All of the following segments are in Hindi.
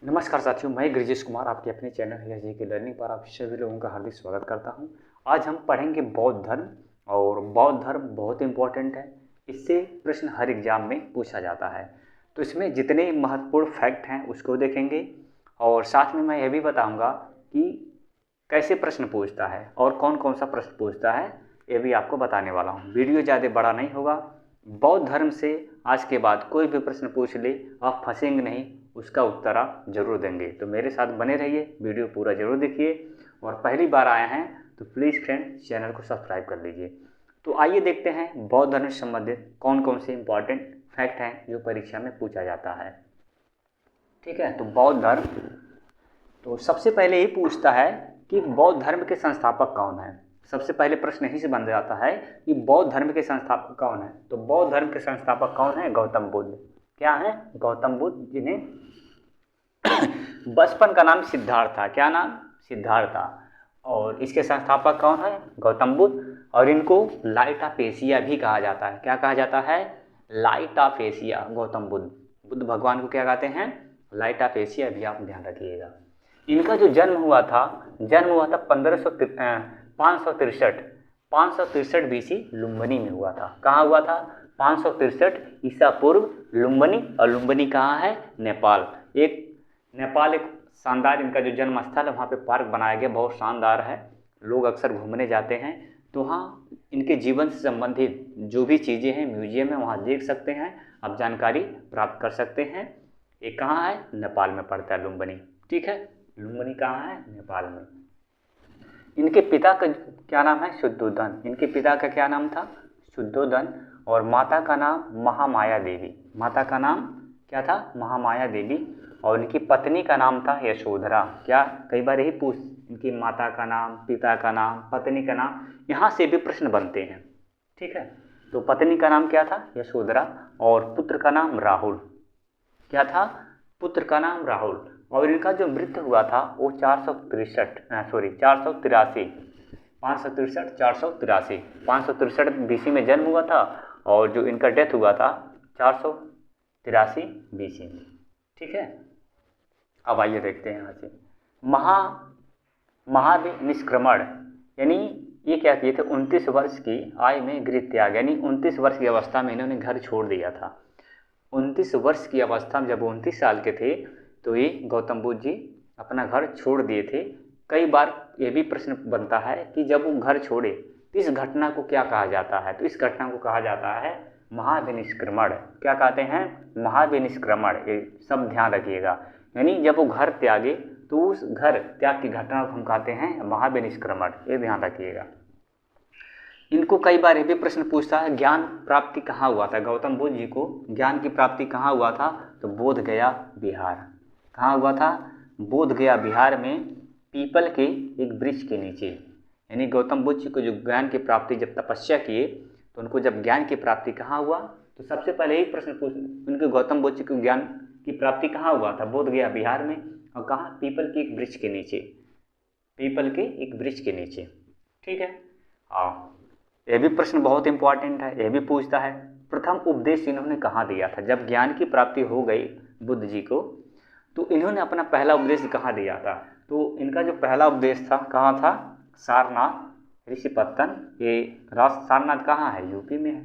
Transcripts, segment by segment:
नमस्कार साथियों, मैं गिरिजेश कुमार आपके अपने चैनल है के लर्निंग पर आप सभी लोगों का हार्दिक स्वागत करता हूं। आज हम पढ़ेंगे बौद्ध धर्म। और बौद्ध धर्म बहुत इंपॉर्टेंट है। इससे प्रश्न हर एग्जाम में पूछा जाता है। तो इसमें जितने महत्वपूर्ण फैक्ट हैं उसको देखेंगे और साथ में मैं यह भी बताऊँगा कि कैसे प्रश्न पूछता है और कौन कौन सा प्रश्न पूछता है, ये भी आपको बताने वाला हूँ। वीडियो ज़्यादा बड़ा नहीं होगा। बौद्ध धर्म से आज के बाद कोई भी प्रश्न पूछ ले, आप फंसेंगे नहीं, उसका उत्तर आप जरूर देंगे। तो मेरे साथ बने रहिए, वीडियो पूरा जरूर देखिए। और पहली बार आए हैं तो प्लीज़ फ्रेंड चैनल को सब्सक्राइब कर लीजिए। तो आइए देखते हैं बौद्ध धर्म से संबंधित कौन कौन से इंपॉर्टेंट फैक्ट हैं जो परीक्षा में पूछा जाता है। ठीक है, तो बौद्ध धर्म तो सबसे पहले ये पूछता है कि बौद्ध धर्म के संस्थापक कौन है। सबसे पहले प्रश्न यही से बन जाता है कि बौद्ध धर्म के संस्थापक कौन है। तो बौद्ध धर्म के संस्थापक कौन है? गौतम बुद्ध। क्या है? गौतम बुद्ध, जिन्हें बचपन का नाम सिद्धार्थ था। क्या नाम? सिद्धार्थ था। और इसके संस्थापक कौन है? गौतम बुद्ध। और इनको लाइट ऑफ एशिया भी कहा जाता है। क्या कहा जाता है? Light of Asia. Gautam Buddha, Buddha भगवान को क्या कहते हैं? लाइट ऑफ एशिया भी आप ध्यान रखिएगा। इनका जो जन्म हुआ था 563 BC लुम्बिनी में हुआ था। कहाँ हुआ था? 563 ईसा पूर्व लुम्बिनी। और लुम्बिनी कहाँ है? नेपाल। नेपाल एक शानदार इनका जो जन्म स्थल है, वहाँ पे पार्क बनाया गया, बहुत शानदार है। लोग अक्सर घूमने जाते हैं, तो वहाँ इनके जीवन से संबंधित जो भी चीज़ें हैं म्यूजियम है, वहाँ देख सकते हैं, आप जानकारी प्राप्त कर सकते हैं। ये कहाँ है? नेपाल में पड़ता है लुम्बिनी। ठीक है, लुम्बिनी कहाँ है? नेपाल में। इनके पिता का क्या नाम है? शुद्धोधन। इनके पिता का क्या नाम था? शुद्धोधन। और माता का नाम महामाया देवी। माता का नाम क्या था? महामाया देवी। और इनकी पत्नी का नाम था यशोधरा। क्या? कई बार यही पूछ, इनकी माता का नाम, पिता का नाम, पत्नी का नाम, यहाँ से भी प्रश्न बनते हैं। ठीक है, तो पत्नी का नाम क्या था? यशोधरा। और पुत्र का नाम राहुल। क्या था? पुत्र का नाम राहुल। और इनका जो मृत्यु हुआ था वो 563 BC में जन्म हुआ था। और जो इनका डेथ हुआ था 483 BC में। ठीक है, अब आइए देखते हैं यहाँ से महानिष्क्रमण, यानी ये क्या किए थे? 29 वर्ष की आयु में गृह त्याग, यानी 29 वर्ष की अवस्था में इन्होंने घर छोड़ दिया था। 29 वर्ष की अवस्था में, जब 29 साल के थे, तो ये गौतम बुद्ध जी अपना घर छोड़ दिए थे। कई बार ये भी प्रश्न बनता है कि जब वो घर छोड़े तो इस घटना को क्या कहा जाता है? तो इस घटना को कहा जाता है महाविनिष्क्रमण। क्या कहते हैं? महाविनिष्क्रमण। ये सब ध्यान रखिएगा। यानी जब वो घर त्यागे तो उस घर त्याग की घटना को हम कहते हैं महाविनिष्क्रमण। ये ध्यान रखिएगा। इनको कई बार ये भी प्रश्न पूछता है, ज्ञान प्राप्ति कहाँ हुआ था? गौतम बुद्ध जी को ज्ञान की प्राप्ति कहाँ हुआ था? तो बोध गया बिहार। कहाँ हुआ था? बोध गया बिहार में, पीपल के एक वृक्ष के नीचे। यानी गौतम बुद्ध जी को जो ज्ञान की प्राप्ति, जब तपस्या किए तो उनको जब ज्ञान की प्राप्ति कहाँ हुआ, तो सबसे पहले ही प्रश्न पूछ, उनके गौतम बुद्ध जी को ज्ञान की प्राप्ति कहाँ हुआ था? बोध गया बिहार में। और कहाँ? पीपल के एक वृक्ष के नीचे। पीपल के एक वृक्ष के नीचे। ठीक है, हाँ, यह भी प्रश्न बहुत इंपॉर्टेंट है। यह भी पूछता है प्रथम उपदेश इन्होंने कहाँ दिया था? जब ज्ञान की प्राप्ति हो गई बुद्ध जी को, तो इन्होंने अपना पहला उपदेश कहाँ दिया था? तो इनका जो पहला उपदेश था कहाँ था? सारनाथ ऋषिपत्तन। ये सारनाथ कहाँ है? यूपी में है।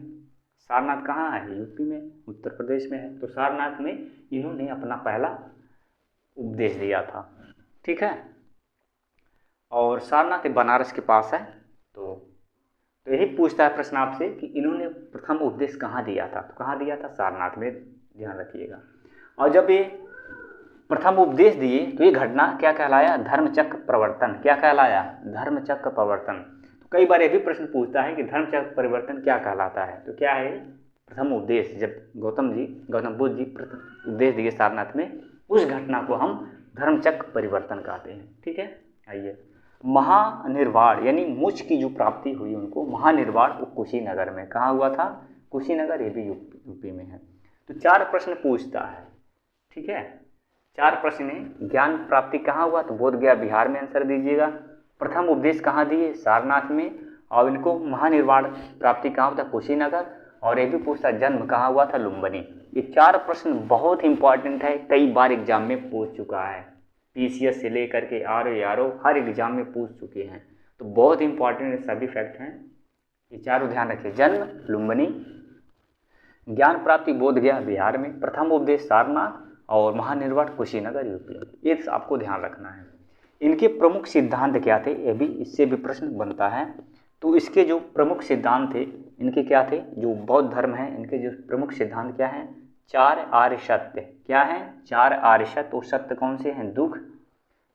सारनाथ कहाँ है? यूपी में, उत्तर प्रदेश में है। तो सारनाथ में इन्होंने अपना पहला उपदेश दिया था। ठीक है, और सारनाथ बनारस के पास है। तो यही पूछता है प्रश्न आपसे कि इन्होंने प्रथम उपदेश कहाँ दिया था? तो कहाँ दिया था? सारनाथ में। ध्यान रखिएगा। और जब ये प्रथम उपदेश दिए तो ये घटना क्या कहलाया? धर्मचक्र प्रवर्तन। क्या कहलाया? धर्मचक्र प्रवर्तन। तो कई बार ये भी प्रश्न पूछता है कि धर्मचक्र परिवर्तन क्या कहलाता है? तो क्या है? प्रथम उपदेश जब गौतम बुद्ध जी प्रथम उपदेश दिए सारनाथ में, उस घटना को हम धर्मचक्र परिवर्तन कहते हैं। ठीक है, आइए महानिर्वाण, यानी मोक्ष की जो प्राप्ति हुई उनको, महानिर्वाण वो कुशीनगर में। कहाँ हुआ था? कुशीनगर। ये भी यूपी में है। तो 4 प्रश्न पूछता है। ठीक है, 4 प्रश्न में ज्ञान प्राप्ति कहाँ हुआ? तो बोध गया बिहार में आंसर दीजिएगा। प्रथम उपदेश कहाँ दिए? सारनाथ में। और इनको महानिर्वाण प्राप्ति कहाँ होता? कुशीनगर। और ये भी पूछता जन्म कहाँ हुआ था, लुम्बिनी। ये 4 प्रश्न बहुत इंपॉर्टेंट है, कई बार एग्जाम में पूछ चुका है, पीसीएस से लेकर के आरओ हर एग्जाम में पूछ चुके हैं, तो बहुत इंपॉर्टेंट सभी फैक्ट हैं, ये चारों ध्यान रखिए। जन्म लुम्बिनी, ज्ञान प्राप्ति बोध गया बिहार में, प्रथम उपदेश सारनाथ और महानिर्वाण कुशीनगर यूपी, ये आपको ध्यान रखना है। इनके प्रमुख सिद्धांत क्या थे, ये भी इससे भी प्रश्न बनता है। तो इसके जो प्रमुख सिद्धांत थे इनके क्या थे, जो बौद्ध धर्म है इनके जो प्रमुख सिद्धांत क्या हैं, 4 आर्य सत्य। क्या है, 4 आर्य सत्य। और सत्य कौन से हैं,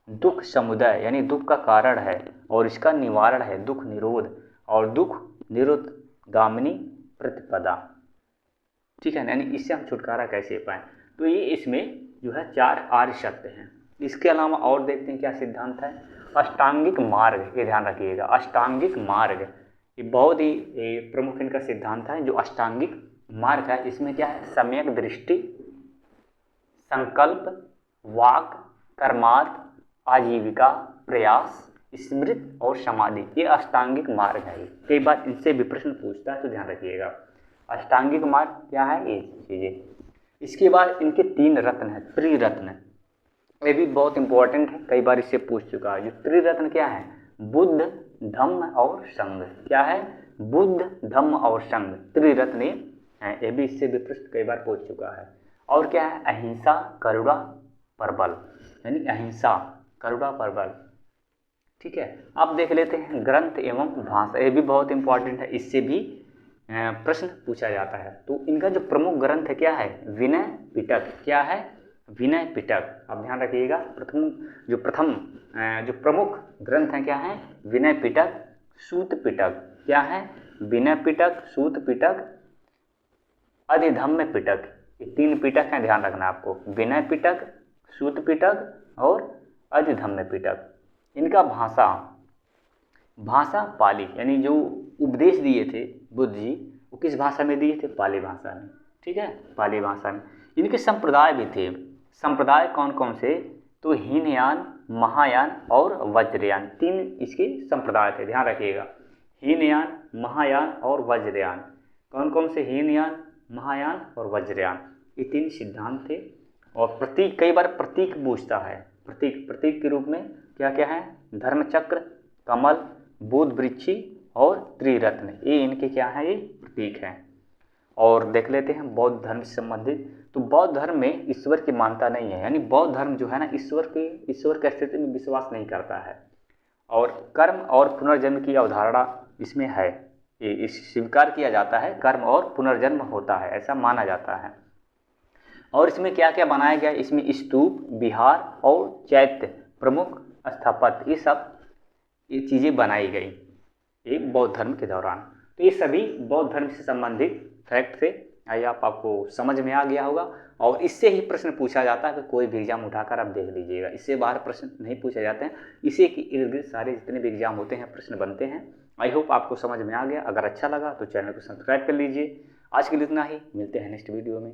दुख समुदय यानी दुख का कारण है और इसका निवारण है, दुख निरोध, और दुख निरोध गामिनी प्रतिपदा। ठीक है, यानी इससे हम छुटकारा कैसे पाएं। तो ये इसमें जो है 4 आर्य सत्य हैं। इसके अलावा और देखते हैं क्या सिद्धांत है, अष्टांगिक मार्ग, ये ध्यान रखिएगा, अष्टांगिक मार्ग ये बहुत ही प्रमुख इनका सिद्धांत है। जो अष्टांगिक मार्ग है इसमें क्या है, सम्यक दृष्टि, संकल्प, वाक, कर्मार्थ, आजीविका, प्रयास, स्मृति और समाधि, ये अष्टांगिक मार्ग है। कई बार इनसे भी प्रश्न पूछता है, तो ध्यान रखिएगा। अष्टांगिक मार्ग क्या है, ये चीजें। इसके बाद इनके 3 रत्न हैं, त्रिरत्न, ये भी बहुत इंपॉर्टेंट है, कई बार इससे पूछ चुका है। जो त्रिरत्न क्या है, बुद्ध, धम्म और संघ। क्या है, बुद्ध, धम्म और संघ, त्रिरत्न है। ये भी इससे भी प्रश्न कई बार पूछ चुका है। और क्या है, अहिंसा, करुणा, परबल, यानी अहिंसा, करुणा, परबल। ठीक है, अब देख लेते हैं ग्रंथ एवं भाषा, ये भी बहुत इंपॉर्टेंट है, इससे भी प्रश्न पूछा जाता है। तो इनका जो प्रमुख ग्रंथ है क्या है, विनय पिटक। क्या है, विनय पिटक। अब ध्यान रखिएगा, जो प्रमुख ग्रंथ हैं क्या है, विनय पिटक, सूत पिटक। क्या है, विनय पिटक, सूत पिटक, अधिधम्म पिटक, ये 3 पिटक हैं, ध्यान रखना आपको, विनय पिटक, सूत पिटक और अधिधम्म पिटक। इनका भाषा पाली, यानी जो उपदेश दिए थे बुद्ध जी वो किस भाषा में दिए थे, पाली भाषा में। ठीक है, पाली भाषा में। इनके संप्रदाय भी थे, संप्रदाय कौन कौन से, तो हीनयान, महायान और वज्रयान, 3 इसके संप्रदाय थे, ध्यान रखिएगा। हीनयान, महायान और वज्रयान, कौन कौन से, हीनयान, महायान और वज्रयान, ये 3 सिद्धांत थे। और प्रतीक, कई बार प्रतीक पूछता है, प्रतीक के रूप में क्या क्या है, धर्मचक्र, कमल, बोध वृक्षी और त्रिरत्न, ये इनके क्या है, ये प्रतीक हैं। और देख लेते हैं बौद्ध धर्म से संबंधित। तो बौद्ध धर्म में ईश्वर की मान्यता नहीं है, यानी बौद्ध धर्म जो है ना ईश्वर के अस्तित्व में विश्वास नहीं करता है। और कर्म और पुनर्जन्म की अवधारणा इसमें है, ये स्वीकार किया जाता है, कर्म और पुनर्जन्म होता है, ऐसा माना जाता है। और इसमें क्या क्या बनाया गया, इसमें स्तूप, विहार और चैत्य, प्रमुख स्थापत्य, ये चीज़ें बनाई गई ये बौद्ध धर्म के दौरान। तो ये सभी बौद्ध धर्म से संबंधित फैक्ट थे। आइए आपको समझ में आ गया होगा। और इससे ही प्रश्न पूछा जाता है, कि कोई भी एग्जाम उठाकर आप देख लीजिएगा, इससे बाहर प्रश्न नहीं पूछे जाते हैं। इसी के इर्द गिर्द सारे जितने भी एग्जाम होते हैं प्रश्न बनते हैं। आई होप आपको समझ में आ गया। अगर अच्छा लगा तो चैनल को सब्सक्राइब कर लीजिए। आज के लिए इतना ही, मिलते हैं नेक्स्ट वीडियो में।